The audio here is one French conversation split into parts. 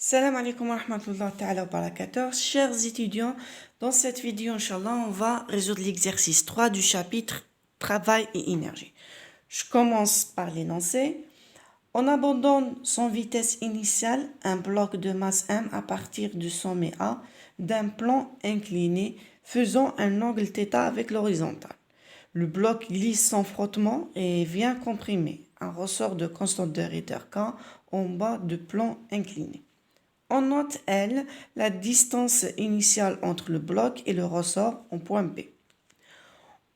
Salam alaikum wa rahmatullahi ta'ala wa barakatuh. Chers étudiants, dans cette vidéo, Inch'Allah, on va résoudre l'exercice 3 du chapitre Travail et énergie. Je commence par l'énoncé. On abandonne sans vitesse initiale un bloc de masse M à partir du sommet A d'un plan incliné faisant un angle θ avec l'horizontale. Le bloc glisse sans frottement et vient comprimer un ressort de constante de Ritter K en bas du plan incliné. On note L, la distance initiale entre le bloc et le ressort en point B.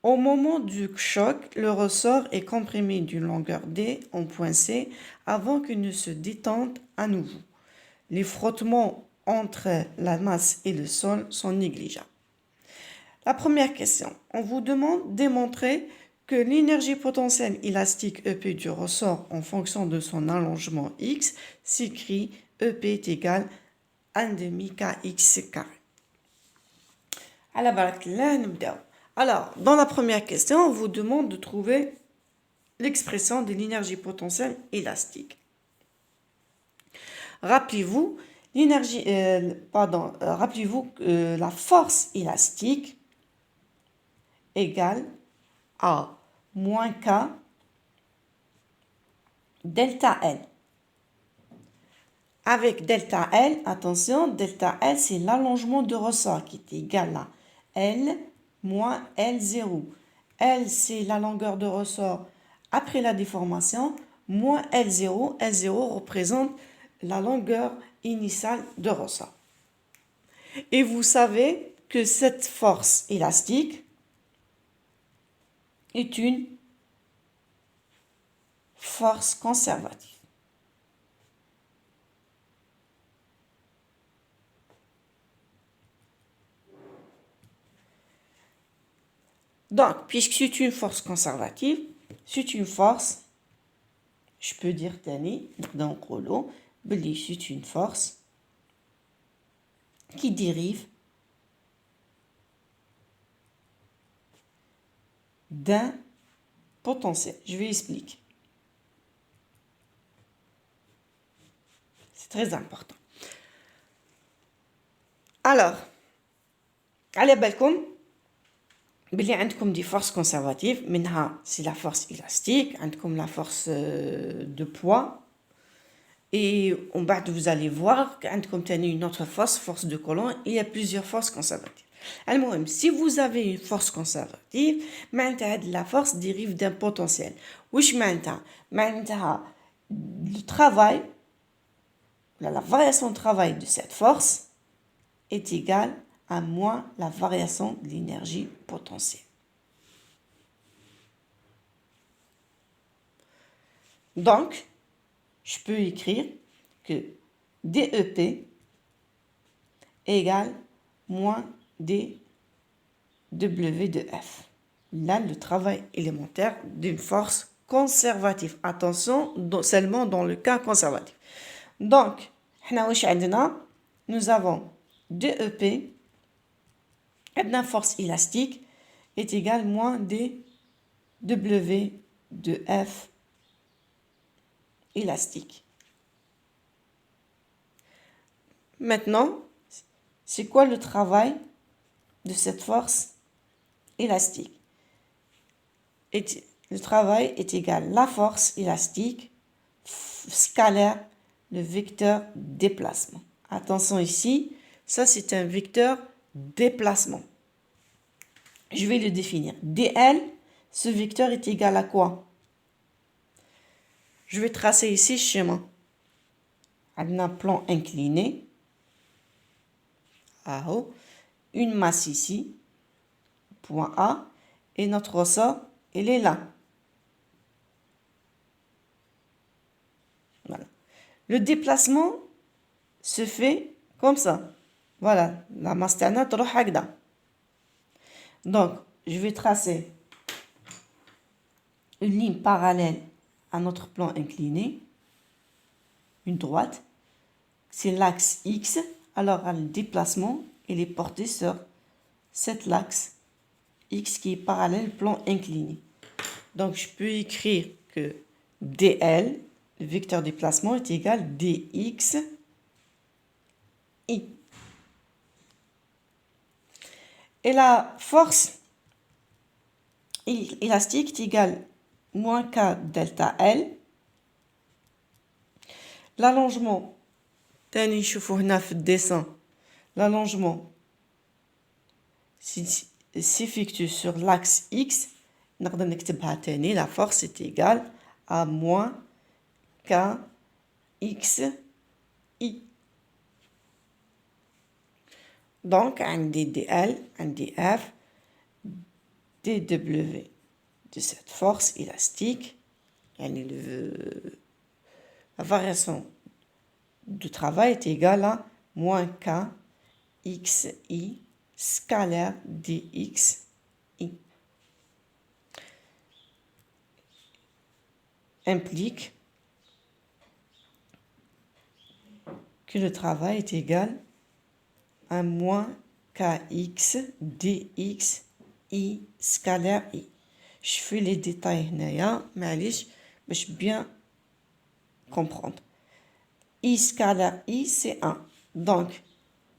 Au moment du choc, le ressort est comprimé d'une longueur D en point C avant qu'il ne se détende à nouveau. Les frottements entre la masse et le sol sont négligeables. La première question, on vous demande de démontrer que l'énergie potentielle élastique EP du ressort en fonction de son allongement X s'écrit EP est égal à 1/2 kx carré. Alors, dans la première question, on vous demande de trouver l'expression de l'énergie potentielle élastique. Rappelez-vous, que la force élastique égale à moins K delta L. Avec delta L, attention, delta L, c'est l'allongement de ressort qui est égal à L moins L0. L, c'est la longueur de ressort après la déformation, moins L0. L0 représente la longueur initiale de ressort. Et vous savez que cette force élastique est une force conservative. Donc, puisque c'est une force conservative, c'est une force, je peux dire tani, donc c'est une force qui dérive d'un potentiel. Je vais expliquer. C'est très important. Alors, allez, balcon. بلي عندكم des forces conservatives منها c'est la force élastique عندكم la force de poids et en bas vous allez voir عندكم تاني une autre force de Coulomb. Il y a plusieurs forces conservatives. المهم si vous avez une force conservative معناتها la force dérive d'un potentiel. واش معناتها le travail la variation de travail de cette force est égale à moins la variation de l'énergie potentielle. Donc, je peux écrire que DEP égale moins DW de F. Là, le travail élémentaire d'une force conservative. Attention, seulement dans le cas conservatif. Donc, nous avons DEP, la force élastique, est égale moins dW de F élastique. Maintenant, c'est quoi le travail de cette force élastique? Le travail est égal à la force élastique scalaire le vecteur déplacement. Attention ici, ça c'est un vecteur déplacement. Je vais le définir. dl, ce vecteur est égal à quoi? Je vais tracer ici le schéma. On a un plan incliné. Une masse ici, point A, et notre ressort, il est là. Voilà. Le déplacement se fait comme ça. Voilà, la masse تاعنا تروح هكذا. Donc, je vais tracer une ligne parallèle à notre plan incliné, une droite. C'est l'axe X. Alors, le déplacement, il est porté sur cet axe X qui est parallèle au plan incliné. Donc, je peux écrire que DL, le vecteur déplacement, est égal à DX I. Et la force élastique est égale moins K delta L. L'allongement, تاني نشوفوا هنا في الدessin, l'allongement s'effectue sur l'axe X. نقدر نكتبها تاني, la force est égale à moins K X I. Donc, عندي dl, عندي F, dW de cette force élastique, la variation du travail est égale à moins K xi scalaire dx i. Implique que le travail est égal à moins kx dx i scalaire i. Je fais les détails هنايا معليش باش bien comprendre. I scalaire i c'est 1. Donc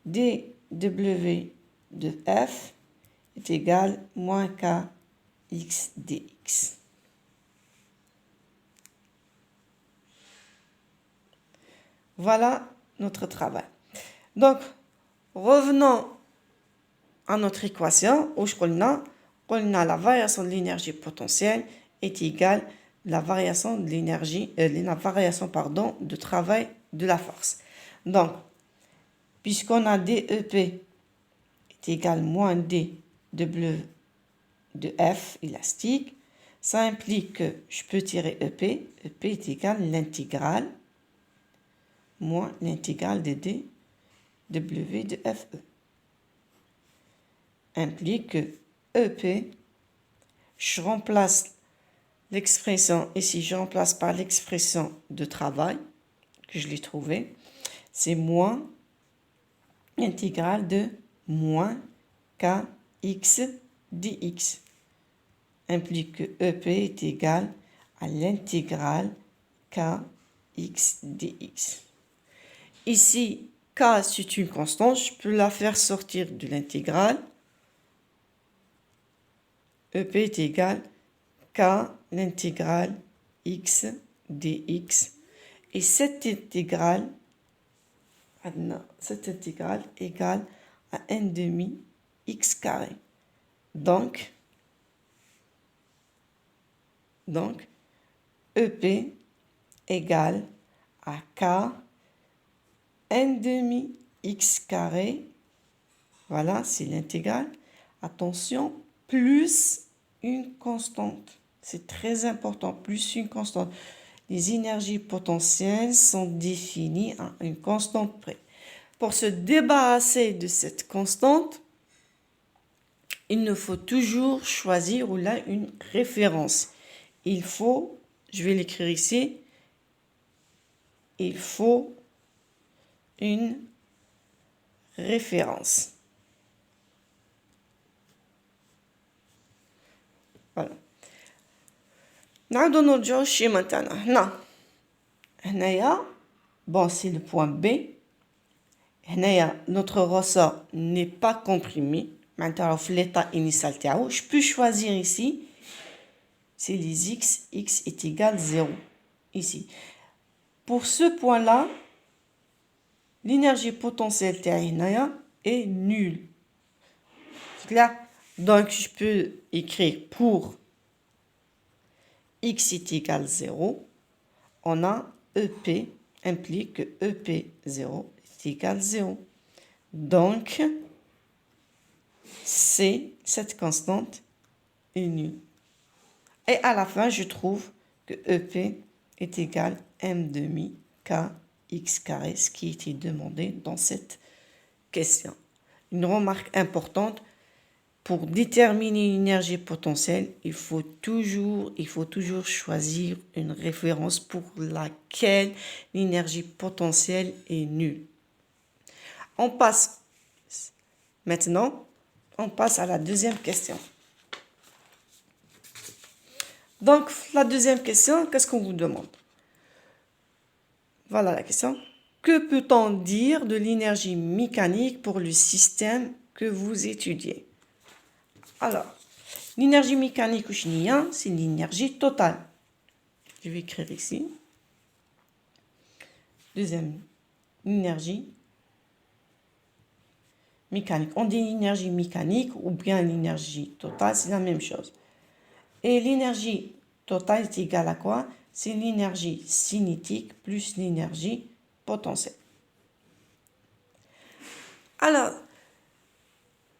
dw de f est égal moins kx dx. Voilà notre travail. Donc, revenons à notre équation où la variation de l'énergie potentielle est égale à la variation de l'énergie, de travail de la force. Donc, puisqu'on a dEP est égal moins dW de F élastique, ça implique que je peux tirer EP. EP est égal à l'intégrale moins l'intégrale de dW de FE. Implique que EP, je remplace l'expression ici, je remplace par l'expression de travail que je l'ai trouvée, c'est moins l'intégrale de moins kx dx. Implique que EP est égal à l'intégrale kx dx. Ici, k c'est une constante, je peux la faire sortir de l'intégrale. EP est égal à k l'intégrale x dx. Et cette intégrale égale à 1 demi x carré. Donc, EP égale à k 1 demi x carré, voilà, c'est l'intégrale, attention, plus une constante. C'est très important, plus une constante. Les énergies potentielles sont définies à une constante près. Pour se débarrasser de cette constante, il nous faut toujours choisir une référence. Il faut, je vais l'écrire ici, il faut une référence. Voilà. نعاودو نرجعو الشيما تاعنا هنايا bon c'est le point B. هنايا notre ressort n'est pas comprimé, معناتها في l'état initial تاعو. Je peux choisir ici, c'est les x est égal 0 ici. Pour ce point-là, l'énergie potentielle تاعي هنايا est nulle. C'est clair? Donc je peux écrire pour x est égal 0, on a EP implique que EP0 est égal 0. Donc, cette constante est nulle. Et à la fin, je trouve que EP est égal à m demi kx carré, ce qui était demandé dans cette question. Une remarque importante, pour déterminer l'énergie potentielle, il faut toujours choisir une référence pour laquelle l'énergie potentielle est nulle. On passe à la deuxième question. Donc, la deuxième question, qu'est-ce qu'on vous demande? Voilà la question. Que peut-on dire de l'énergie mécanique pour le système que vous étudiez? Alors, l'énergie mécanique, c'est l'énergie totale. Je vais écrire ici. Deuxième, l'énergie mécanique. On dit l'énergie mécanique ou bien l'énergie totale, c'est la même chose. Et l'énergie totale est égale à quoi? C'est l'énergie cinétique plus l'énergie potentielle. Alors,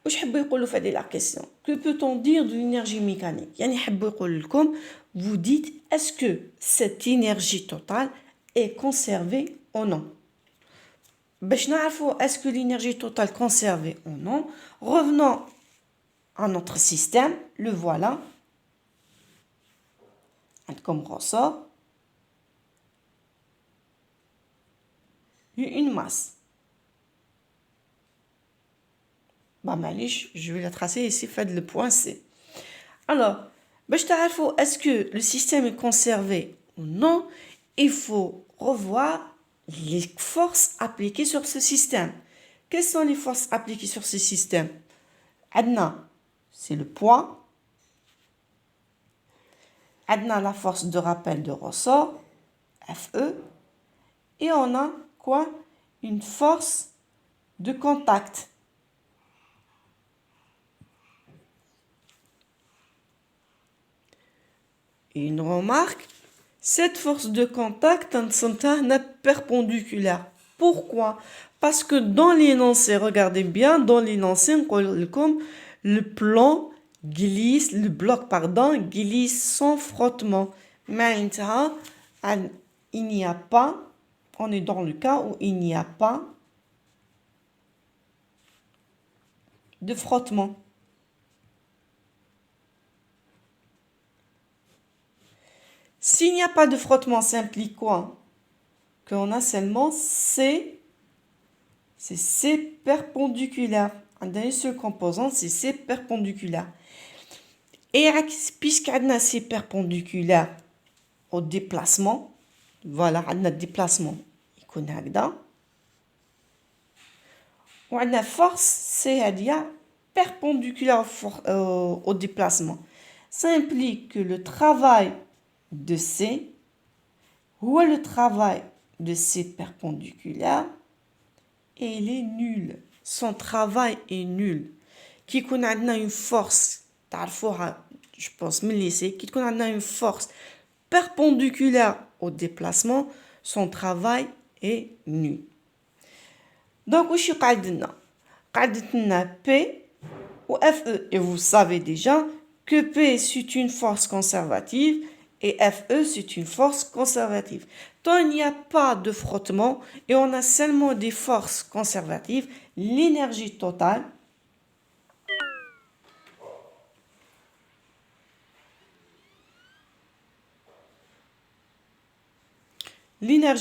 la question. Que peut-on dire de l'énergie mécanique? Vous dites, est-ce que cette énergie totale est conservée ou non? Est-ce que l'énergie totale est conservée ou non? Revenons à notre système. Le voilà. Comme ressort une masse. Je vais la tracer ici, faites le point C. Alors, est-ce que le système est conservé ou non? Il faut revoir les forces appliquées sur ce système. Quelles sont les forces appliquées sur ce système? Adna, c'est le poids. Adna, la force de rappel de ressort, Fe. Et on a quoi? Une force de contact. Et une remarque, cette force de contact est perpendiculaire. Pourquoi? Parce que dans l'énoncé, regardez bien, dans l'énoncé, comme le bloc glisse sans frottement. Mais il n'y a pas, on est dans le cas où il n'y a pas de frottement. S'il n'y a pas de frottement, ça implique quoi? Qu'on a seulement C perpendiculaire. Une seule composante, c'est C perpendiculaire. Et puisqu'on a C perpendiculaire au déplacement, voilà, on a déplacement, il connaît là. On a force, c'est-à-dire perpendiculaire au déplacement. Ça implique que le travail de C, ou le travail de C perpendiculaire, et il est nul. Son travail est nul. Qui connaît une force, je pense, qui connaît une force perpendiculaire au déplacement, son travail est nul. Donc, je P ou Fe. Et vous savez déjà que P, c'est une force conservative et Fe, c'est une force conservative. Tant il n'y a pas de frottement et on a seulement des forces conservatives, l'énergie totale la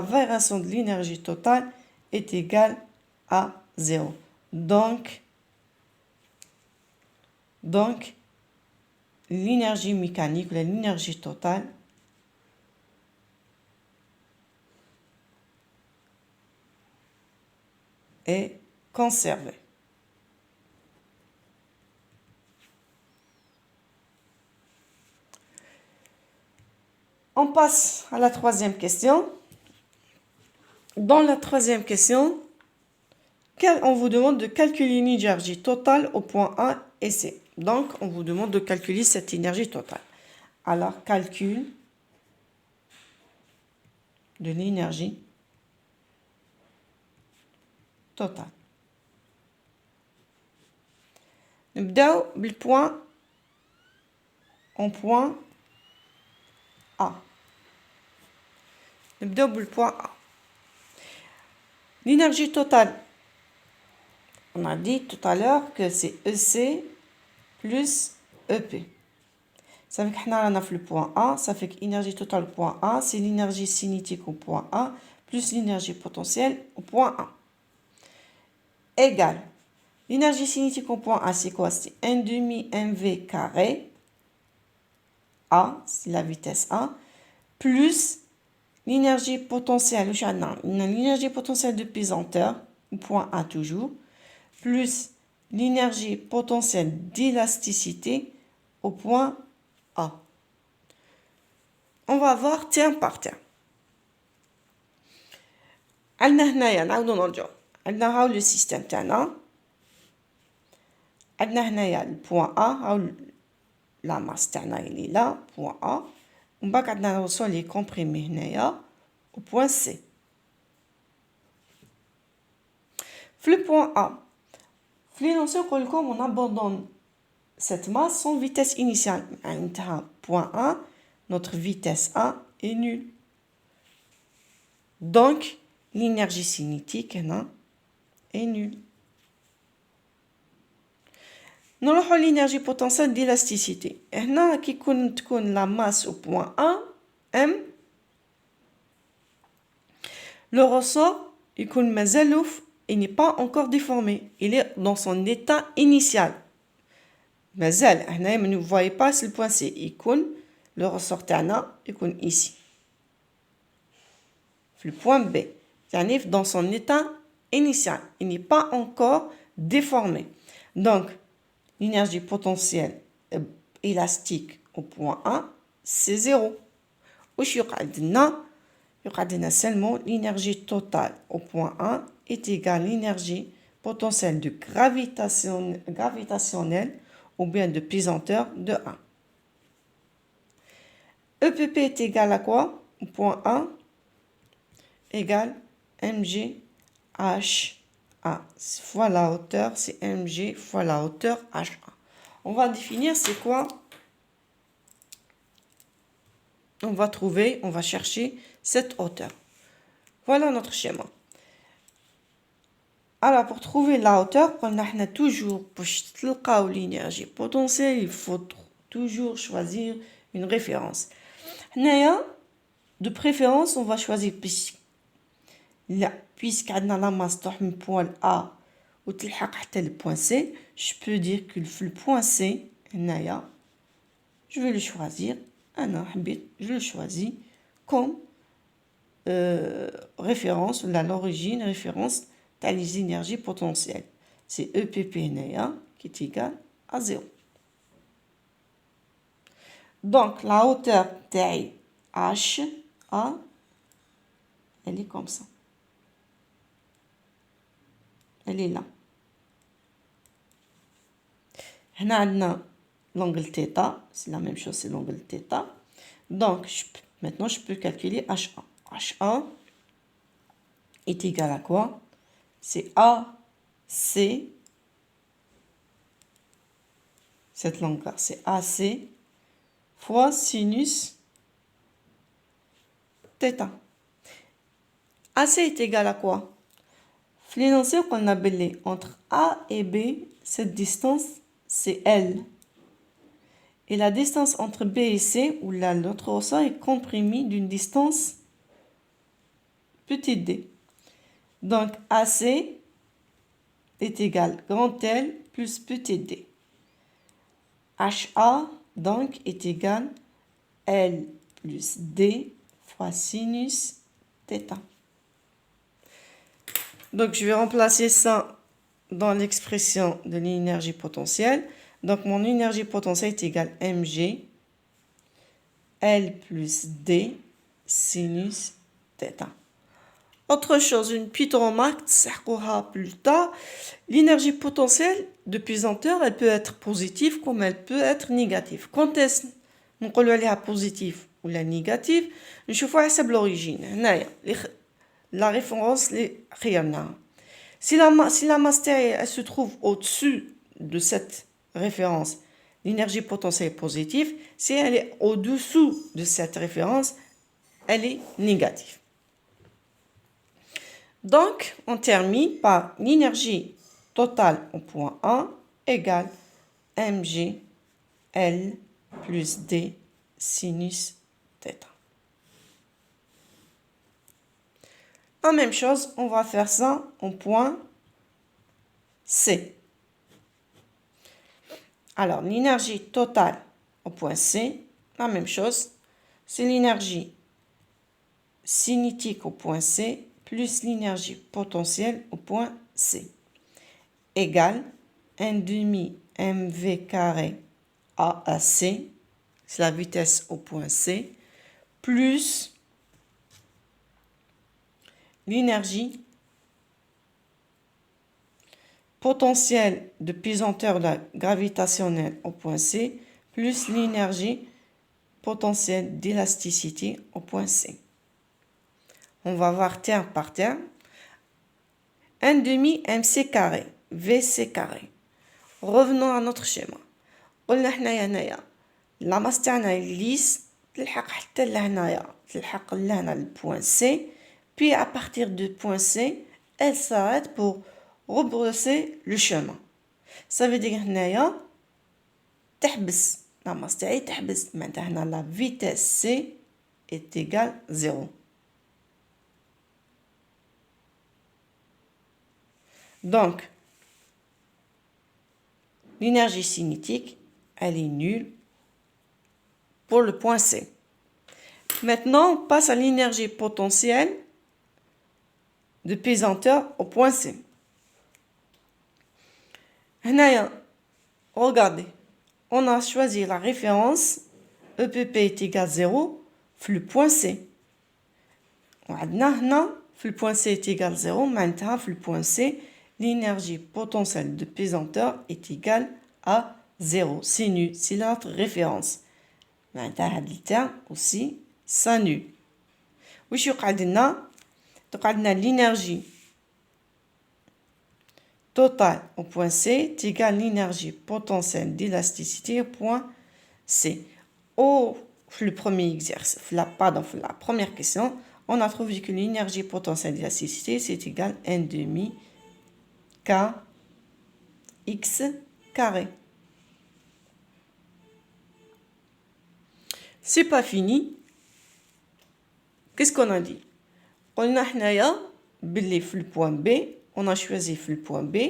variation de l'énergie totale est égale à 0. Donc l'énergie mécanique, l'énergie totale est conservée. On passe à la troisième question. Dans la troisième question, on vous demande de calculer l'énergie totale au point A et C. Donc, on vous demande de calculer cette énergie totale. Alors, calcul de l'énergie totale. نبداو بالpoint en point A. نبداو بالpoint A. L'énergie totale, on a dit tout à l'heure que c'est EC plus EP. Ça fait que nous avons le point A, ça fait que l'énergie totale au point A, c'est l'énergie cinétique au point A, plus l'énergie potentielle au point A. Égale. L'énergie cinétique au point A, c'est quoi? C'est 1 demi mv carré, A, c'est la vitesse A, plus l'énergie potentielle, l'énergie potentielle de pesanteur, au point A toujours, plus l'énergie potentielle d'élasticité au point A. On va voir terme par terme. عندنا هنايا نعاودو نرجعو عندنا هاو لو سيستيم تاعنا عندنا هنايا البوان A هاو لا ماس تاعنا اللي لا بوان A ومن بعد عندنا نوصل لي كومبريمي هنايا au point C. Le point A. On abandonne cette masse sans vitesse initiale. Point A, notre vitesse A est nulle. Donc, l'énergie cinétique est nulle. Nous avons l'énergie potentielle d'élasticité. Qui compte la masse au point A, M. Le ressort, il n'est pas encore déformé. Il est dans son état initial. Mais vous ne voyez pas le point C. Le ressort est ici. Le point B, c'est dans son état initial. Il n'est pas encore déformé. Donc, l'énergie potentielle élastique au point A, c'est 0. Il y a seulement l'énergie totale au point A est égale à l'énergie potentielle de gravitationnelle ou bien de pesanteur de 1. EPP est égal à quoi? Au point A égale mg h a fois la hauteur, c'est mg fois la hauteur h a. On va définir c'est quoi? On va chercher cette hauteur. Voilà notre schéma. Alors, pour trouver la hauteur, on a toujours, pour trouver l'énergie potentielle, il faut toujours choisir une référence. De préférence, on va choisir puisqu'on a la masse du point A ou le point C, je peux dire que le point C, je vais le choisir. Je le choisis comme référence, l'origine, référence les énergies potentielles. C'est EPP qui est égal à 0. Donc, la hauteur taille H, A, elle est comme ça. Elle est là. On a l'angle θ, c'est la même chose, c'est l'angle θ. Donc, maintenant, je peux calculer HA. HA est égal à quoi? C'est AC, cette longueur, c'est AC fois sinus θ. AC est égal à quoi? L'énoncé qu'on a appelé entre A et B, cette distance, c'est L. Et la distance entre B et C, où l'autre ressort est comprimé d'une distance petit d. Donc, AC est égal grand L plus petit d. HA, donc, est égal L plus D fois sinus θ. Donc, je vais remplacer ça dans l'expression de l'énergie potentielle. Donc, mon énergie potentielle est égale mg L plus D sinus θ. Autre chose, une petite remarque, plus tard, l'énergie potentielle de pesanteur, elle peut être positive comme elle peut être négative. Quand est-ce qu'on est positive ou la négative? Je vois l'origine. La référence, les rien. Si la masse elle se trouve au-dessus de cette référence, l'énergie potentielle est positive. Si elle est au-dessous de cette référence, elle est négative. Donc, on termine par l'énergie totale au point A égale mg L plus D sinus θ. La même chose, on va faire ça au point C. Alors, l'énergie totale au point C, la même chose, c'est l'énergie cinétique au point C plus l'énergie potentielle au point C égale 1 demi mv carré A à C, c'est la vitesse au point C, plus l'énergie potentielle de pesanteur gravitationnelle au point C, plus l'énergie potentielle d'élasticité au point C. On va voir terme par terme. 1 demi mc carré, vc carré. Revenons à notre schéma. قلنا حنايا هنايا لا ماس تاعنا ليس تلحق حتى لهنايا تلحق لهنا البوان سي puis à partir du point C elle s'arrête pour rebrousser le chemin. Ça veut dire هنايا تحبس لا ماس تاعي تحبس معناتها هنا لا vitesse C est égale 0. Donc l'énergie cinétique elle est nulle pour le point C. Maintenant, on passe à l'énergie potentielle de pesanteur au point C. Regardez, on a choisi la référence EPP est égal à 0 le point C. Le point C est égal à 0, maintenant le point C, l'énergie potentielle de pesanteur est égale à 0. C'est nul, c'est notre référence. معناتها هاد الترم aussi ça nul. واش يقعد لنا l'énergie totale au point C est égale l'énergie potentielle d'élasticité au point C. Le premier exercice, la première question, on a trouvé que l'énergie potentielle d'élasticité c'est égal à 1 demi k x carré. C'est pas fini. Qu'est-ce qu'on a dit? On a le point B, on a choisi le point B.